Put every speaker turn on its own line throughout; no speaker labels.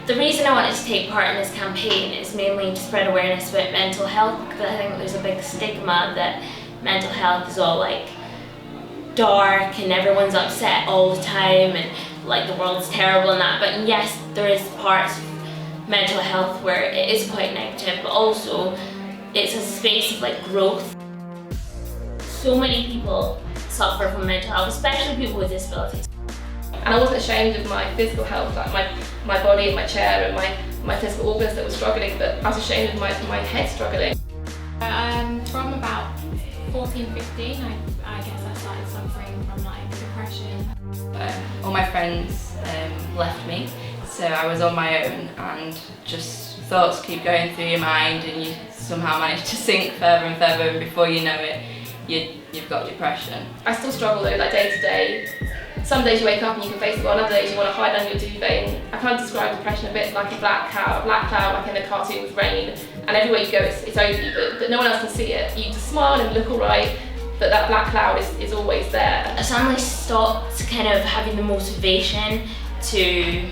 The reason I wanted to take part in this campaign is mainly to spread awareness about mental health, because I think there's a big stigma that mental health is all like dark and everyone's upset all the time and like the world's terrible and that. But yes, there is parts of mental health where it is quite negative, but also it's a space of like growth. So many people suffer from mental health, especially people with disabilities.
And I wasn't ashamed of my physical health, like my body and my chair and my physical organs that were struggling, but I was ashamed of my head struggling.
From about 14, 15, I guess I started suffering from like depression.
All my friends left me, so I was on my own, and just thoughts keep going through your mind and you somehow manage to sink further and further, and before you know it, you've got depression.
I still struggle though, like day to day. Some days you wake up and you can face the world, other days you want to hide under your duvet. And I kind of describe depression a bit like a black cloud like in a cartoon with rain, and everywhere you go it's over you, but no one else can see it. You just smile and look alright, but that black cloud is always there.
I suddenly stopped kind of having the motivation to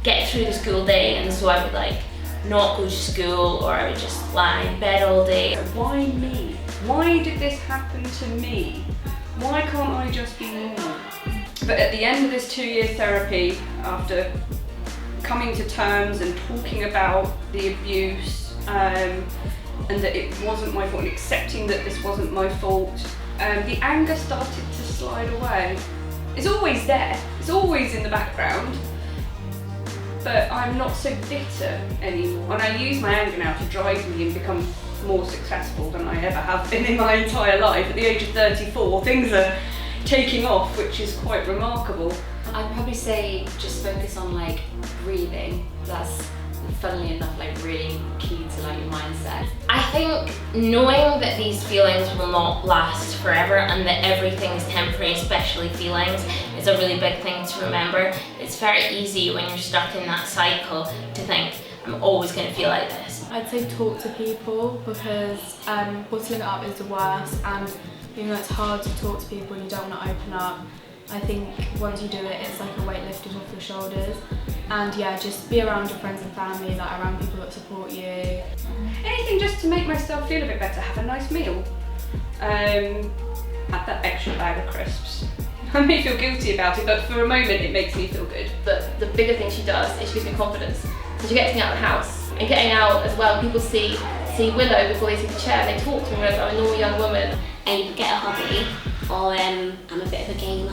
get through the school day, and so I would like not go to school, or I would just lie in bed all day.
Why me? Why did this happen to me? Why can't I just be normal? But at the end of this 2-year therapy, after coming to terms and talking about the abuse, and that it wasn't my fault, and accepting that this wasn't my fault, the anger started to slide away. It's always there, it's always in the background, but I'm not so bitter anymore. And I use my anger now to drive me and become more successful than I ever have been in my entire life. At the age of 34, things are taking off, which is quite remarkable.
I'd probably say just focus on like breathing. That's, funnily enough, like really key to like your mindset.
I think knowing that these feelings will not last forever and that everything is temporary, especially feelings, is a really big thing to remember. It's very easy when you're stuck in that cycle to think, I'm always going to feel like this.
I'd say talk to people, because bottling it up is the worst, and you know it's hard to talk to people and you don't want to open up. I think once you do it, it's like a weight lifted off your shoulders. And yeah, just be around your friends and family, like around people that support you.
Anything just to make myself feel a bit better. Have a nice meal. Have that extra bag of crisps. I may feel guilty about it, but for a moment it makes me feel good.
But the bigger thing she does is she gives me confidence. So she gets me out of the house, and getting out as well, people see Willow before they see the chair, and they talk to me as I'm a normal young woman.
I either get a hobby, or I'm a bit of a gamer,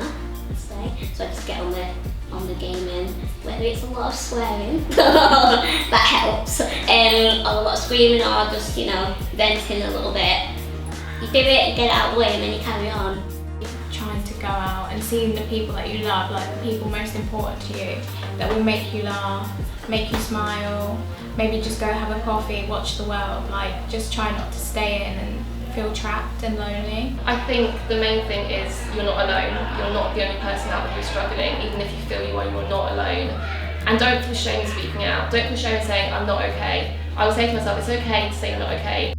I'd say. So I just get on the gaming, whether it's a lot of swearing, that helps, or a lot of screaming, or just, you know, venting a little bit. You do it and get it out of the way, and then you carry on.
Trying to go out and seeing the people that you love, like the people most important to you, that will make you laugh, make you smile, maybe just go have a coffee, watch the world, like just try not to stay in and feel trapped and lonely.
I think the main thing is you're not alone. You're not the only person out there who's struggling. Even if you feel you are, you're not alone. And don't feel shame in speaking out. Don't feel shame in saying, I'm not okay. I would say to myself, it's okay to say you're not okay.